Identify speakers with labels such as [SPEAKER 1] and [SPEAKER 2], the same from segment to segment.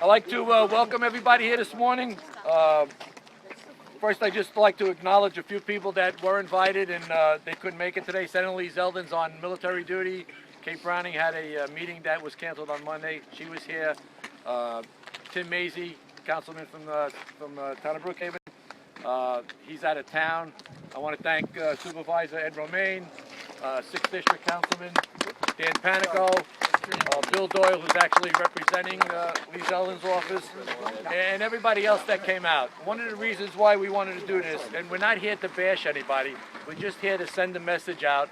[SPEAKER 1] I'd like to welcome everybody here this morning. First, I'd just like to acknowledge a few people that were invited and they couldn't make it today. Senator Lee Zeldin's on military duty. Kate Browning had a meeting that was canceled on Monday. She was here. Tim Mazie, Councilman from town of Brookhaven, he's out of town. I want to thank Supervisor Ed Romaine, 6th District Councilman Dan Panico, Bill Doyle, who's actually representing Lee Zeldin's office, and everybody else that came out. One of the reasons why we wanted to do this, and we're not here to bash anybody, we're just here to send a message out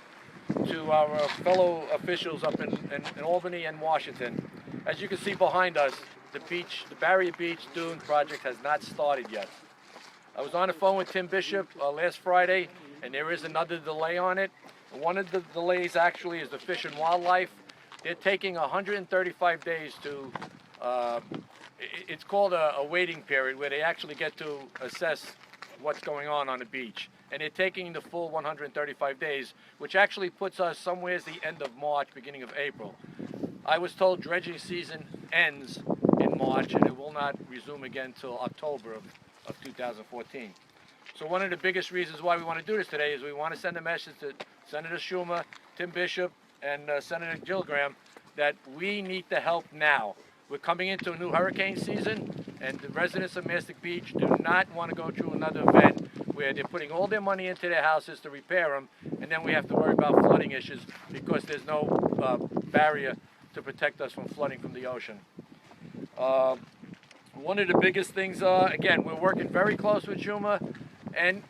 [SPEAKER 1] to our fellow officials up in Albany and Washington. As you can see behind us, the Barrier Beach Dune project has not started yet. I was on the phone with Tim Bishop last Friday, and there is another delay on it. One of the delays actually is the Fish and Wildlife. They're taking 135 days to, it's called a waiting period, where they actually get to assess what's going on the beach. And they're taking the full 135 days, which actually puts us somewhere at the end of March, beginning of April. I was told dredging season ends in March, and it will not resume again until October of 2014. So one of the biggest reasons why we want to do this today is we want to send a message to Senator Schumer, Tim Bishop, and Senator Gilligram that we need the help now. We're coming into a new hurricane season, and the residents of Mastic Beach do not want to go through another event where they're putting all their money into their houses to repair them, and then we have to worry about flooding issues because there's no barrier to protect us from flooding from the ocean. One of the biggest things, again, we're working very close with Schumer and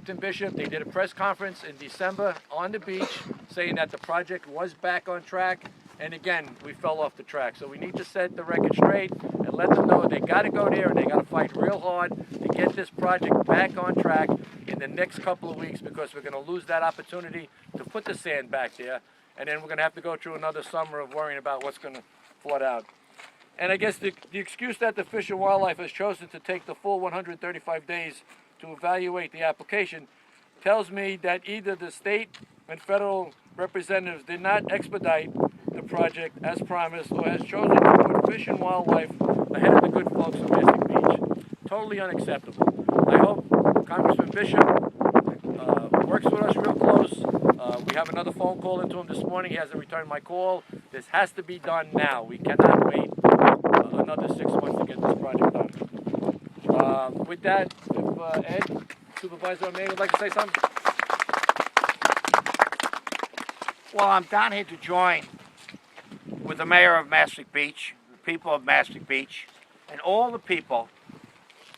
[SPEAKER 1] Tim Bishop. They did a press conference in December on the beach saying that the project was back on track, and again, we fell off the track. So we need to set the record straight and let them know they got to go there and they got to fight real hard to get this project back on track in the next couple of weeks, because we're going to lose that opportunity to put the sand back there, and then we're going to have to go through another summer of worrying about what's going to flood out. And I guess the excuse that the Fish and Wildlife has chosen to take the full 135 days to evaluate the application tells me that either the state and federal representatives did not expedite the project as promised, or has chosen to put Fish and Wildlife ahead of the good folks of Mastic Beach. Totally unacceptable. I hope Congressman Bishop works with us real close. We have another phone call into him this morning. He hasn't returned my call. This has to be done now. We cannot wait another 6 months to get this project done. With that, if Ed, Supervisor Romaine, would like to say something?
[SPEAKER 2] Well, I'm down here to join with the mayor of Mastic Beach, the people of Mastic Beach, and all the people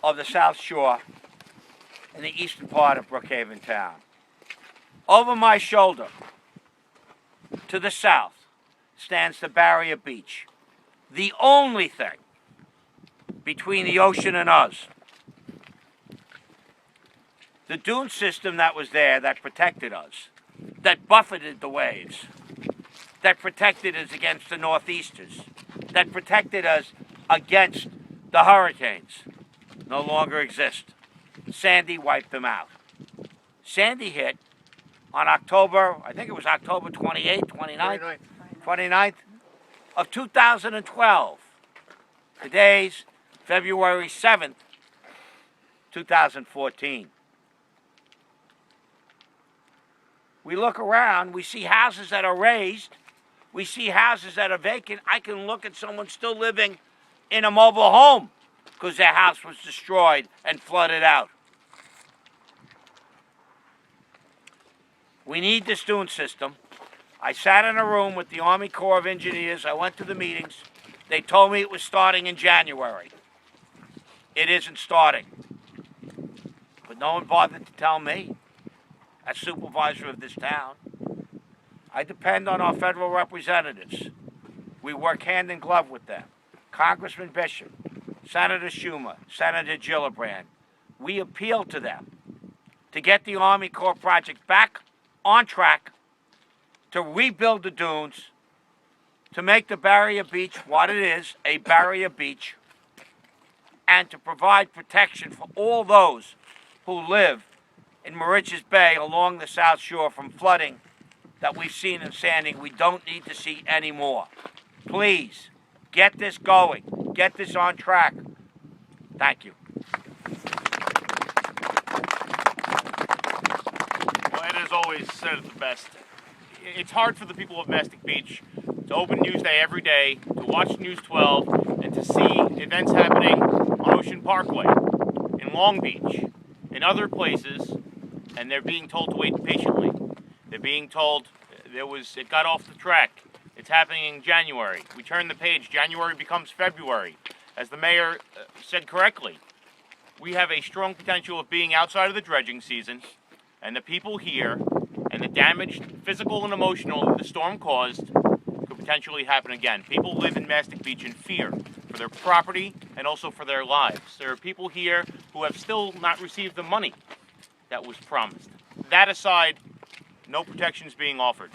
[SPEAKER 2] of the South Shore and the eastern part of Brookhaven town. Over my shoulder, to the south, stands the Barrier Beach, the only thing between the ocean and us. The dune system that was there that protected us, that buffeted the waves, that protected us against the northeasters, that protected us against the hurricanes, no longer exist. Sandy wiped them out. Sandy hit on October, I think it was October 28th, 29th of 2012. Today's February 7th, 2014. We look around, we see houses that are raised, we see houses that are vacant. I can look at someone still living in a mobile home because their house was destroyed and flooded out. We need this dune system. I sat in a room with the Army Corps of Engineers. I went to the meetings. They told me it was starting in January. It isn't starting. But no one bothered to tell me, as supervisor of this town. I depend on our federal representatives. We work hand in glove with them. Congressman Bishop, Senator Schumer, Senator Gillibrand. We appeal to them to get the Army Corps project back on track, to rebuild the dunes, to make the Barrier Beach what it is, a barrier beach, and to provide protection for all those who live in Moriches Bay along the South Shore from flooding that we've seen in Sandy. We don't need to see any more. Please, Get this going. Get this on track. Thank you.
[SPEAKER 3] Well, Ed has always said it the best. It's hard for the people of Mastic Beach to open Newsday every day, to watch News 12, and to see events happening on Ocean Parkway, in Long Beach, in other places, and they're being told to wait patiently. They're being told it got off the track. It's happening in January. We turn the page. January becomes February. As the mayor said correctly, we have a strong potential of being outside of the dredging season, and the people here and the damage, physical and emotional, that the storm caused could potentially happen again. People live in Mastic Beach in fear for their property and also for their lives. There are people here who have still not received the money that was promised. That aside, no protection is being offered.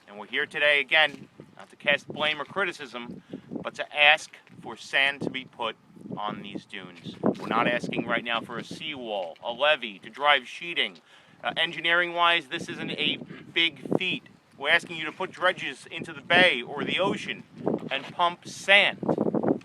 [SPEAKER 3] And we're here today again, not to cast blame or criticism, but to ask for sand to be put on these dunes. We're not asking right now for a seawall, a levee, to drive sheeting. Engineering-wise, this isn't a big feat. We're asking you to put dredges into the bay or the ocean and pump sand.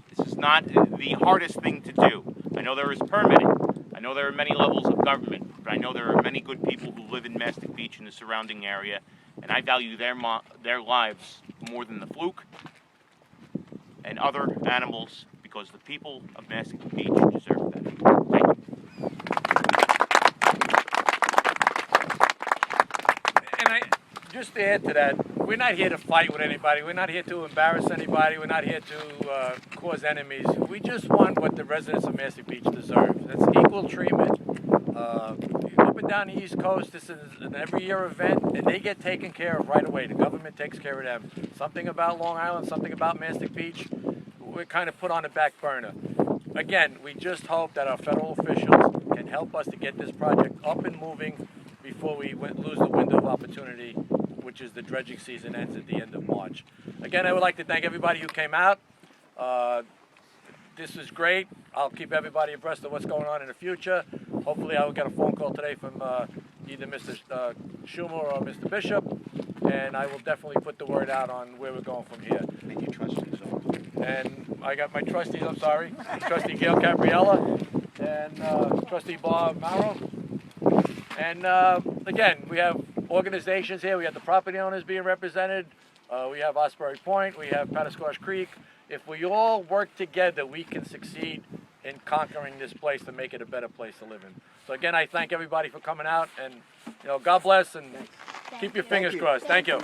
[SPEAKER 3] This is not the hardest thing to do. I know there is permitting. I know there are many levels of government, but I know there are many good people who live in Mastic Beach and the surrounding area, and I value their lives more than the fluke and other animals, because the people of Mastic Beach deserve that. Thank you.
[SPEAKER 1] Just to add to that, we're not here to fight with anybody. We're not here to embarrass anybody. We're not here to cause enemies. We just want what the residents of Mastic Beach deserve. That's equal treatment. Up and down the East Coast, this is an every year event, and they get taken care of right away. The government takes care of them. Something about Long Island, something about Mastic Beach, we're kind of put on the back burner. Again, we just hope that our federal officials can help us to get this project up and moving before we lose the window of opportunity, which is the dredging season ends at the end of March. Again, I would like to thank everybody who came out. This is great. I'll keep everybody abreast of what's going on in the future. Hopefully I will get a phone call today from either Mr. Schumer or Mr. Bishop, and I will definitely put the word out on where we're going from here.
[SPEAKER 2] And your trustees also.
[SPEAKER 1] And I got my trustees, I'm sorry, Trustee Gail Capriella and Trustee Bob Morrow. And again, we have organizations here. We have the property owners being represented. We have Osprey Point. We have Patasquash Creek. If we all work together, we can succeed in conquering this place to make it a better place to live in. So again, I thank everybody for coming out, and God bless, and keep your fingers crossed. Thank you.